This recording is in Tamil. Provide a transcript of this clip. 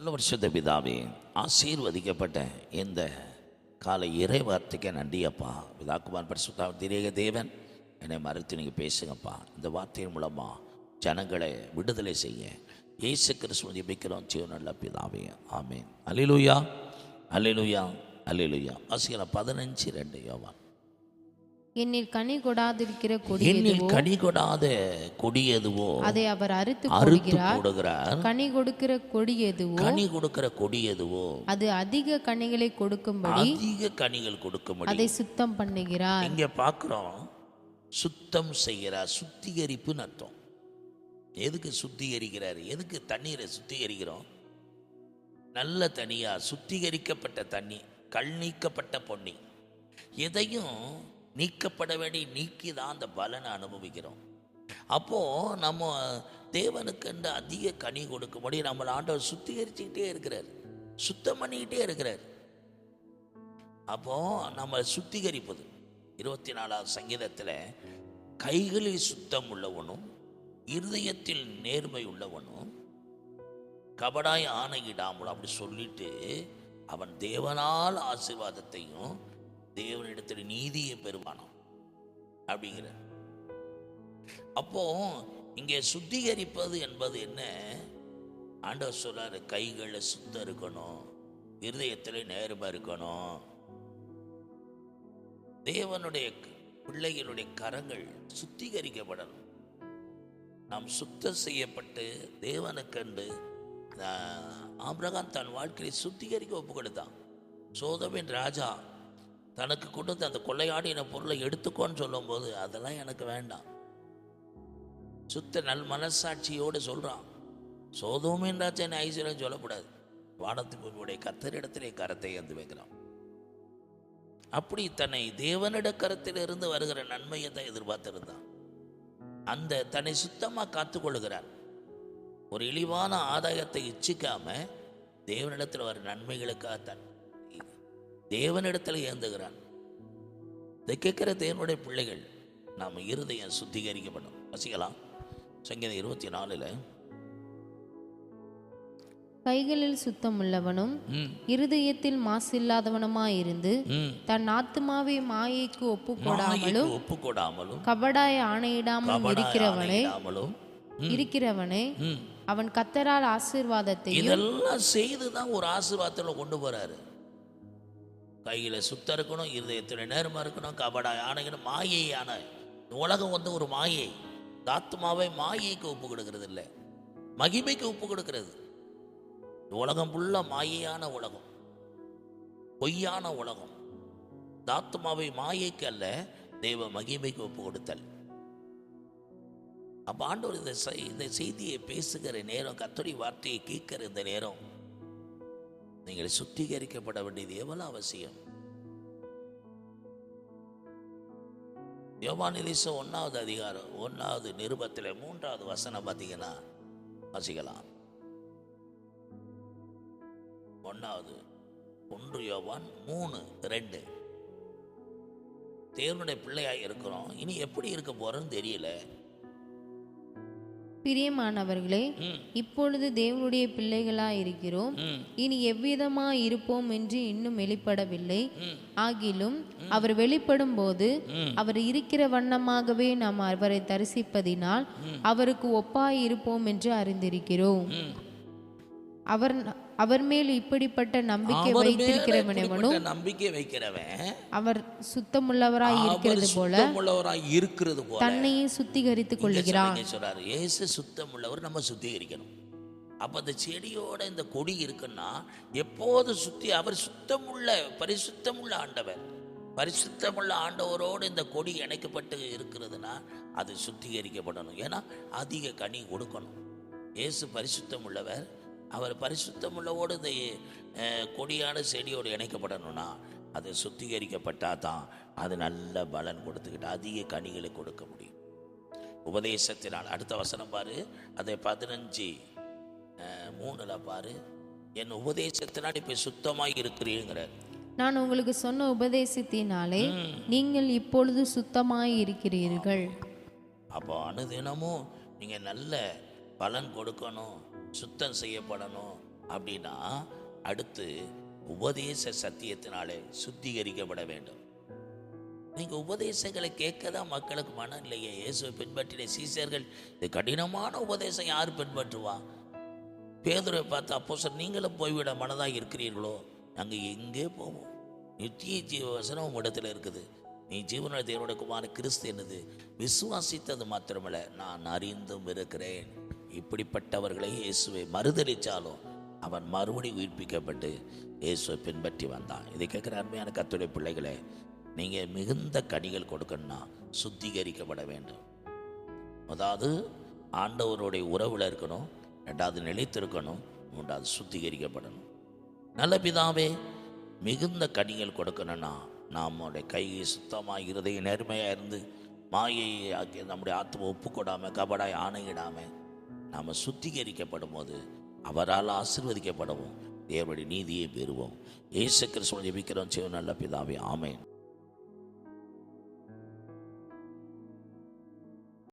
நல்ல வருஷத்த பிதாவே, ஆசீர்வதிக்கப்பட்ட இந்த காலை இறை வார்த்தைக்கு நன்றி அப்பா. பிதாக்குமார் பரிசுத்த திரேக தேவன் என்னை மறுத்து நீங்கள் பேசுங்கப்பா. இந்த வார்த்தையின் மூலமாக ஜனங்களை விடுதலை செய்ய இயேசு கிறிஸ்துவை ஜெபிக்கிறோம் நல்ல பிதாவே, ஆமேன். அல்லேலூயா, அல்லேலூயா, அல்லேலூயா. வாசிக்கலாம் 15:2 யோவான். என்னில் கனி கொடாதிருக்கிற கனி கொடாத கொடி எதுவோ அதை அவர் அறுத்து போடுகிறார். கனி கொடுக்கிற கொடி எதுவோ அது அதிக கனிகளை கொடுக்கும்படி அதை சுத்தம் பண்ணுகிறார். இங்க பார்க்கிறோம், சுத்தம் செய்கிறார். சுத்திகரிப்பு அர்த்தம். எதுக்கு சுத்திகரிக்கிறார்? எதுக்கு தண்ணீரை சுத்திகரிக்கிறோம்? நல்ல தண்ணியா, சுத்திகரிக்கப்பட்ட தண்ணி, கல் நீக்கப்பட்ட பொன்னி, எதையும் நீக்கப்பட வேண்டி நீக்கி தான் அந்த பலனை அனுபவிக்கிறோம். அப்போது நம்ம தேவனுக்கு அதிக கனி கொடுக்கும்படி நம்மளை ஆண்டவர் சுத்திகரிச்சுக்கிட்டே இருக்கிறார், சுத்தம் பண்ணிக்கிட்டே இருக்கிறார். அப்போது நம்ம சுத்திகரிப்பது 24வது சங்கீதத்தில் கைகளில் சுத்தம் உள்ளவனும் இருதயத்தில் நேர்மை உள்ளவனும் கபடாய் ஆணையிடாமல் அப்படி சொல்லிட்டு அவன் தேவனால் ஆசீர்வாதத்தையும் தேவனிடத்தில் நீதியை பெறுவானாம் அப்படிங்கிற. அப்போ இங்கே சுத்திகரிப்பது என்பது என்ன? ஆண்டவர் சொல்றாரு, கைகளில் சுத்தம் இருக்கணும், இருதயத்தில் நேர்மை இருக்கணும். தேவனுடைய பிள்ளைகளுடைய கரங்கள் சுத்திகரிக்கப்படணும். நாம் சுத்தம் செய்யப்பட்டு தேவனுக்கண்டு ஆபிரகாம் தன் வாழ்க்கையை சுத்திகரிக்க ஒப்பு கொடுத்தான். சோதோமின் ராஜா தனக்கு கொண்டு அந்த கொள்ளையாடின பொருளை எடுத்துக்கோன்னு சொல்லும்போது அதெல்லாம் எனக்கு வேண்டாம், சுத்த நல் மனசாட்சியோடு சொல்கிறான். சோதோமின் ராஜா என்ன ஐஸ்வர்யம் சொல்லக்கூடாது, வானத்துக்கு கர்த்தரிடத்திலே கரத்தை வந்து வைக்கிறான். அப்படி தன்னை தேவனிட கரத்திலிருந்து வருகிற நன்மையை தான் எதிர்பார்த்திருந்தான். அந்த தன்னை சுத்தமாக காத்துக்கொள்கிறான். ஒரு இழிவான ஆதாயத்தை இச்சிக்காம தேவனிடத்தில் வர நன்மைகளுக்காகத்தான் தேவனிடத்தில் ஏந்துகிறான். இதை கேட்கிற தேவனுடைய பிள்ளைகள் நாம் இருதயம் சுத்திகரிக்கப்படும். வசிக்கலாம் சங்கீதம் 24. கைகளில் சுத்தம் உள்ளவனும் இருதயத்தில் மாசில்லாதவனுமாயிருந்து தன் ஆத்துமாவை மாயைக்கு ஒப்பு கொடாமலும் கபடாய் ஆணையிடாமலும் இருக்கிறவனே அவன் கர்த்தரால் ஆசீர்வாதத்தையும் இதெல்லாம் செய்துதான் ஒரு ஆசீர்வாதத்தில் கொண்டு போறாரு. கையில சுத்தம் இருக்கணும், இருதயத்துல நேர்மை இருக்கணும், கபடாய் ஆணைக்கணும். மாயையான உலகம் ஒரு மாயை. ஆத்துமாவை மாயைக்கு ஒப்பு கொடுக்கிறது இல்லை, மகிமைக்கு ஒப்பு கொடுக்கிறது. உலகம் ஃபுல்லா மாயையான உலகம், பொய்யான உலகம். ஆத்துமாவை மாயைக்கு அல்ல, தெய்வ மகிமைக்கு ஒப்பு கொடுத்தல். அப்ப ஆண்டவர் இந்த செய்தியை பேசுகிற நேரம், கர்த்தருடைய வார்த்தையை கேட்கிற இந்த நேரம் நீங்கள் சுத்திகரிக்கப்பட வேண்டியது எவ்வளவு அவசியம். யோவான் 1வது அதிகாரம் 1வது நிருபத்தில் 3வது வசனம் பார்த்தீங்கன்னா வாசிக்கலாம். 1 யோவான் 3:2. தேவனுடைய பிள்ளையாக இருக்கிறோம், இனி எப்படி இருக்க போறோம்னு தெரியல. பிரியமானவர்களே, இப்பொழுது தேவனுடைய பிள்ளைகளாய் இருக்கிறோம், இனி எவ்விதமாய் இருப்போம் என்று இன்னும் வெளிப்படவில்லை. ஆகிலும் அவர் வெளிப்படும் போது அவர் இருக்கிற வண்ணமாகவே நாம் அவரை தரிசிப்பதினால் அவருக்கு ஒப்பாய் இருப்போம் என்று அறிந்திருக்கிறோம். அவர் மேல் இப்படிப்பட்ட நம்பிக்கை வைக்கிறவன் அவர் சுத்தமுள்ளவராய் இருக்கிறது போல தன்னையே சுத்திகரித்துக் கொள்கிறான். இயேசு சுத்தமுள்ளவர், நம்ம சுத்திகரிக்கணும். அப்ப அந்த செடியோட இந்த கொடி இருக்குன்னா எப்போது அவர் சுத்தமுள்ள பரிசுத்தமுள்ள ஆண்டவர். பரிசுத்தமுள்ள ஆண்டவரோடு இந்த கொடி இணைக்கப்பட்டு இருக்கிறதுனா அது சுத்திகரிக்கப்படணும். ஏன்னா அதிக கனி கொடுக்கணும். இயேசு பரிசுத்தம் உள்ளவர், அவர் பரிசுத்தமுள்ளவோடு இந்த கொடியான செடியோடு இணைக்கப்படணும்னா அது சுத்திகரிக்கப்பட்டால் தான் அது நல்ல பலன் கொடுத்துக்கிட்டு அதிக கனிகளை கொடுக்க முடியும். உபதேசத்தினால் அடுத்த வசனம் பாரு, அதை 15:3 பாரு. என் உபதேசத்தினால் இப்போ சுத்தமாக இருக்கிறீங்கிறார். நான் உங்களுக்கு சொன்ன உபதேசத்தினாலே நீங்கள் இப்பொழுது சுத்தமாய் இருக்கிறீர்கள். அப்போ அனுதினமும் நீங்கள் நல்ல பலன் கொடுக்கணும், சுத்தம் செய்யப்படணும், அப்படின்னா அடுத்து உபதேச சத்தியத்தினாலே சுத்திகரிக்கப்பட வேண்டும். நீங்க உபதேசங்களை கேட்க தான் மக்களுக்கு மனம் இல்லையே. இயேசுவை பின்பற்றின சீசர்கள் இது கடினமான உபதேசம் யார் பின்பற்றுவா? பேதுருவை பார்த்து அப்போஸ்தலர் நீங்களும் போய்விட மனதாக இருக்கிறீர்களோ? அங்கே எங்கே போவோம்? நித்திய ஜீவ வசனம் உம்மிடத்தில் இருக்குது. நீ ஜீவனுடைய தேவனுடைய குமாரன் கிறிஸ்து என்னது விசுவாசித்தது மாத்திரமல்ல, நான் அறிந்தும் இருக்கிறேன். இப்படிப்பட்டவர்களை இயேசுவை மறுதலிச்சாலும் அவன் மறுபடி உயிர்ப்பிக்கப்பட்டு இயேசுவை பின்பற்றி வந்தான். இதை கேட்குற அருமையான கர்த்தருடைய பிள்ளைகளே, நீங்கள் மிகுந்த கனிகள் கொடுக்கணும்னா சுத்திகரிக்கப்பட வேண்டும். அதாவது ஆண்டவருடைய உறவில் இருக்கணும், ரெண்டாவது நிலைத்திருக்கணும், மூன்றாவது சுத்திகரிக்கப்படணும். நல்ல பிதாவே, மிகுந்த கனிகள் கொடுக்கணும்னா நம்முடைய கை சுத்தமாக இருதய நேர்மையாக இருந்து மாயை நம்முடைய ஆத்மா ஒப்புக்கொடாமல் கபடாய் ஆணையிடாமல் நாம் சுத்திகரிக்கப்படும் போது அவரால் ஆசீர்வதிக்கப்படவும் தேவனுடைய நீதியை பெறுவோம். இயேசு கிறிஸ்துவை ஜெபிக்கிறோம். நல்ல பிதாவே, ஆமென்.